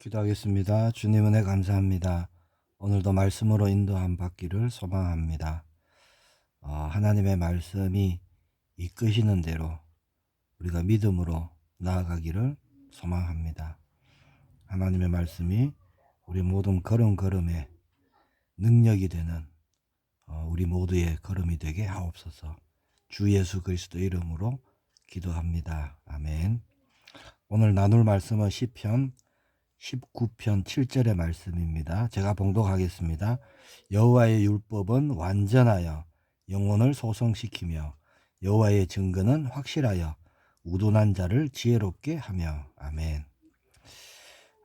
기도하겠습니다. 주님 은혜 감사합니다. 오늘도 말씀으로 인도함 받기를 소망합니다. 하나님의 말씀이 이끄시는 대로 우리가 믿음으로 나아가기를 소망합니다. 하나님의 말씀이 우리 모든 걸음걸음에 능력이 되는 우리 모두의 걸음이 되게 하옵소서. 주 예수 그리스도 이름으로 기도합니다. 아멘. 오늘 나눌 말씀은 시편 19편 7절의 말씀입니다. 제가 봉독하겠습니다. 여호와의 율법은 완전하여 영혼을 소성시키며 여호와의 증거는 확실하여 우둔한 자를 지혜롭게 하며. 아멘.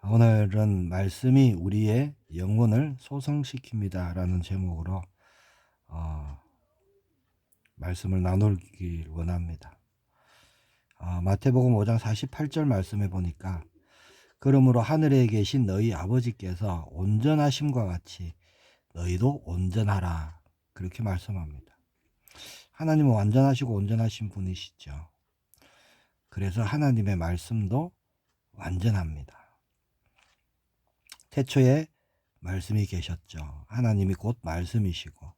오늘은 말씀이 우리의 영혼을 소성시킵니다 라는 제목으로 말씀을 나누길 원합니다. 마태복음 5장 48절 말씀에 보니까 그러므로 하늘에 계신 너희 아버지께서 온전하심과 같이 너희도 온전하라 그렇게 말씀합니다. 하나님은 완전하시고 온전하신 분이시죠. 그래서 하나님의 말씀도 완전합니다. 태초에 말씀이 계셨죠. 하나님이 곧 말씀이시고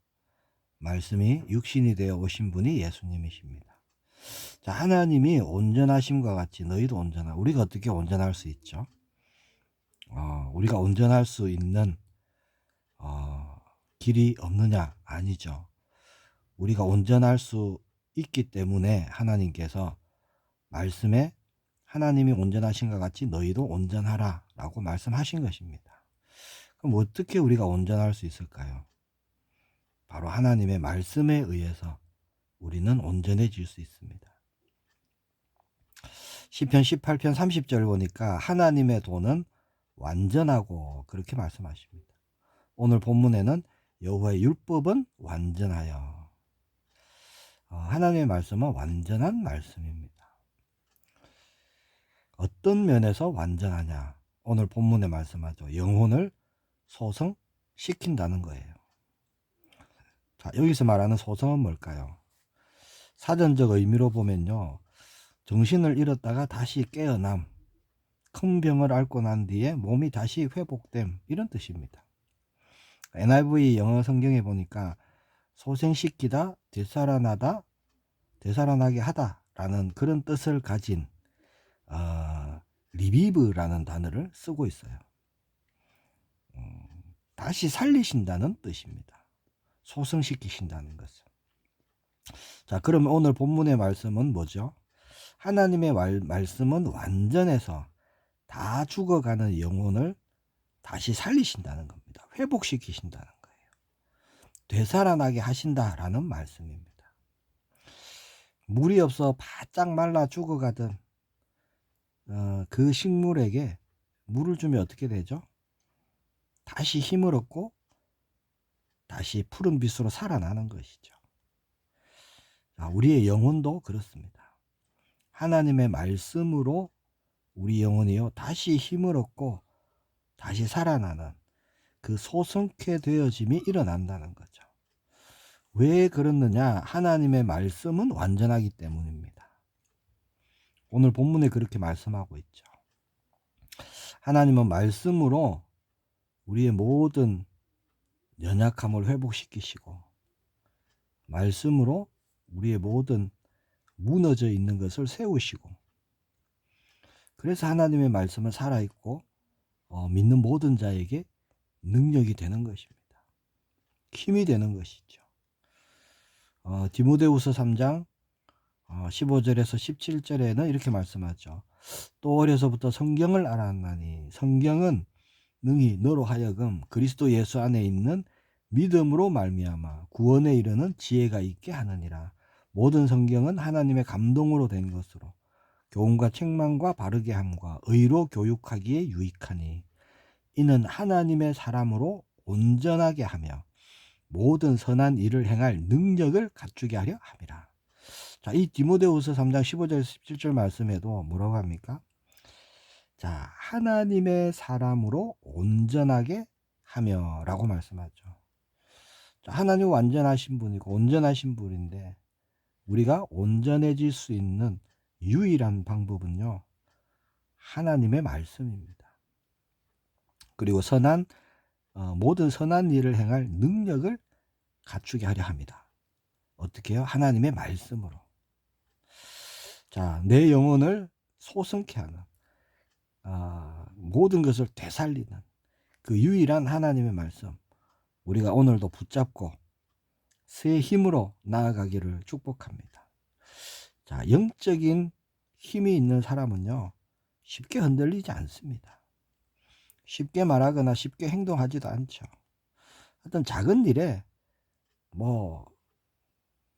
말씀이 육신이 되어 오신 분이 예수님이십니다. 자, 하나님이 온전하심과 같이 너희도 온전하라. 우리가 어떻게 온전할 수 있죠? 우리가 온전할 수 있는 길이 없느냐? 아니죠. 우리가 온전할 수 있기 때문에 하나님께서 말씀에 하나님이 온전하신 것 같이 너희도 온전하라 라고 말씀하신 것입니다. 그럼 어떻게 우리가 온전할 수 있을까요? 바로 하나님의 말씀에 의해서 우리는 온전해질 수 있습니다. 시편 18편 30절 보니까 하나님의 도는 완전하고 그렇게 말씀하십니다. 오늘 본문에는 여호와의 율법은 완전하여. 하나님의 말씀은 완전한 말씀입니다. 어떤 면에서 완전하냐? 오늘 본문에 말씀하죠. 영혼을 소성시킨다는 거예요. 자, 여기서 말하는 소성은 뭘까요? 사전적 의미로 보면요. 정신을 잃었다가 다시 깨어남, 큰 병을 앓고 난 뒤에 몸이 다시 회복됨, 이런 뜻입니다. NIV 영어 성경에 보니까 소생시키다, 되살아나게 하다라는 그런 뜻을 가진 리비브라는 단어를 쓰고 있어요. 다시 살리신다는 뜻입니다. 소생시키신다는 것은. 자, 그러면 오늘 본문의 말씀은 뭐죠? 하나님의 말씀은 완전해서 다 죽어가는 영혼을 다시 살리신다는 겁니다. 회복시키신다는 거예요. 되살아나게 하신다라는 말씀입니다. 물이 없어 바짝 말라 죽어가던 그 식물에게 물을 주면 어떻게 되죠? 다시 힘을 얻고 다시 푸른 빛으로 살아나는 것이죠. 자, 우리의 영혼도 그렇습니다. 하나님의 말씀으로 우리 영혼이요 다시 힘을 얻고 다시 살아나는 그 소성케 되어짐이 일어난다는 거죠. 왜 그렇느냐? 하나님의 말씀은 완전하기 때문입니다. 오늘 본문에 그렇게 말씀하고 있죠. 하나님은 말씀으로 우리의 모든 연약함을 회복시키시고 말씀으로 우리의 모든 무너져 있는 것을 세우시고, 그래서 하나님의 말씀은 살아있고 믿는 모든 자에게 능력이 되는 것입니다. 힘이 되는 것이죠. 디모데후서 3장 15절에서 17절에는 이렇게 말씀하죠. 또 어려서부터 성경을 알았나니 성경은 능히 너로 하여금 그리스도 예수 안에 있는 믿음으로 말미암아 구원에 이르는 지혜가 있게 하느니라. 모든 성경은 하나님의 감동으로 된 것으로 교훈과 책망과 바르게 함과 의로 교육하기에 유익하니 이는 하나님의 사람으로 온전하게 하며 모든 선한 일을 행할 능력을 갖추게 하려 함이라. 자, 이 디모데후서 3장 15절 17절 말씀에도 뭐라고 합니까? 자, 하나님의 사람으로 온전하게 하며 라고 말씀하죠. 자, 하나님 완전하신 분이고 온전하신 분인데 우리가 온전해질 수 있는 유일한 방법은요, 하나님의 말씀입니다. 그리고 모든 선한 일을 행할 능력을 갖추게 하려 합니다. 어떻게 해요? 하나님의 말씀으로. 자, 내 영혼을 소성케 하는, 모든 것을 되살리는 그 유일한 하나님의 말씀, 우리가 오늘도 붙잡고 새 힘으로 나아가기를 축복합니다. 자, 영적인 힘이 있는 사람은요, 쉽게 흔들리지 않습니다. 쉽게 말하거나 쉽게 행동하지도 않죠. 어떤 작은 일에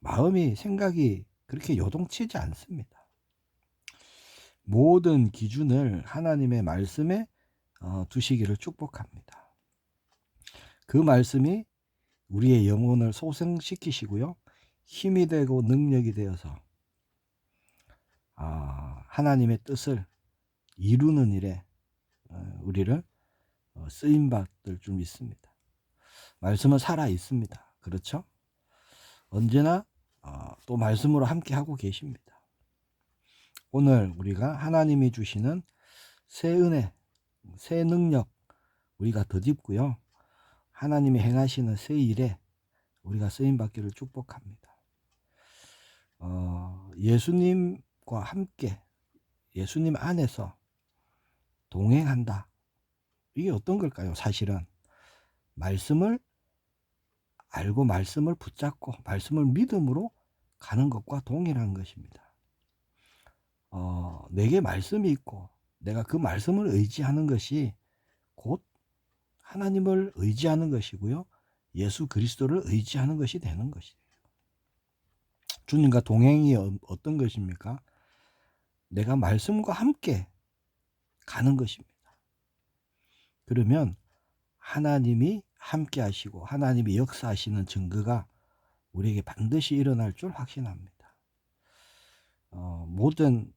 마음이, 생각이 그렇게 요동치지 않습니다. 모든 기준을 하나님의 말씀에 두시기를 축복합니다. 그 말씀이 우리의 영혼을 소생시키시고요, 힘이 되고 능력이 되어서 하나님의 뜻을 이루는 일에 우리를 쓰임받을 줄 믿습니다. 말씀은 살아 있습니다. 그렇죠? 언제나 또 말씀으로 함께 하고 계십니다. 오늘 우리가 하나님이 주시는 새 은혜, 새 능력 우리가 덧입고요, 하나님이 행하시는 새 일에 우리가 쓰임받기를 축복합니다. 예수님과 함께, 예수님 안에서 동행한다. 이게 어떤 걸까요? 사실은 말씀을 알고 말씀을 붙잡고 말씀을 믿음으로 가는 것과 동일한 것입니다. 내게 말씀이 있고 내가 그 말씀을 의지하는 것이 곧 하나님을 의지하는 것이고요, 예수 그리스도를 의지하는 것이 되는 것이에요. 주님과 동행이 어떤 것입니까? 내가 말씀과 함께 가는 것입니다. 그러면 하나님이 함께 하시고 하나님이 역사하시는 증거가 우리에게 반드시 일어날 줄 확신합니다. 모든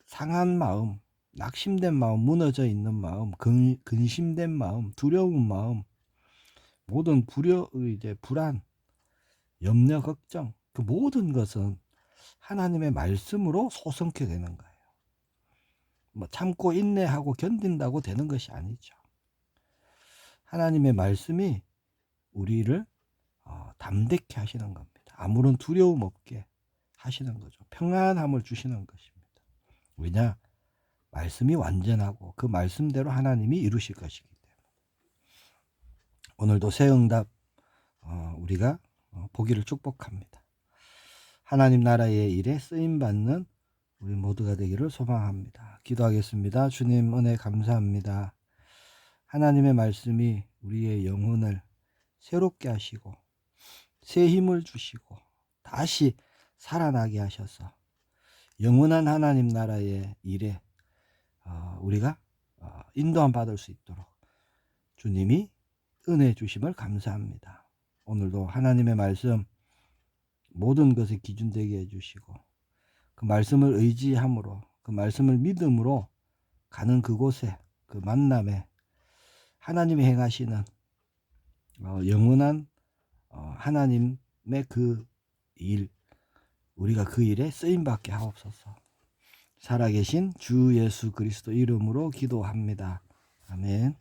상한 마음, 낙심된 마음, 무너져 있는 마음, 근심된 마음, 두려운 마음, 모든 불안, 염려, 걱정, 그 모든 것은 하나님의 말씀으로 소성케 되는 거예요. 참고 인내하고 견딘다고 되는 것이 아니죠. 하나님의 말씀이 우리를 담대케 하시는 겁니다. 아무런 두려움 없게 하시는 거죠. 평안함을 주시는 것입니다. 왜냐? 말씀이 완전하고 그 말씀대로 하나님이 이루실 것이기 때문에. 오늘도 새 응답 우리가 보기를 축복합니다. 하나님 나라의 일에 쓰임받는 우리 모두가 되기를 소망합니다. 기도하겠습니다. 주님 은혜 감사합니다. 하나님의 말씀이 우리의 영혼을 새롭게 하시고 새 힘을 주시고 다시 살아나게 하셔서 영원한 하나님 나라의 일에 우리가 인도함 받을 수 있도록 주님이 은혜 주심을 감사합니다. 오늘도 하나님의 말씀 모든 것에 기준되게 해주시고 그 말씀을 의지함으로 그 말씀을 믿음으로 가는 그곳에 그 만남에 하나님이 행하시는 영원한 하나님의 그 일, 우리가 그 일에 쓰임받게 하옵소서. 살아계신 주 예수 그리스도 이름으로 기도합니다. 아멘.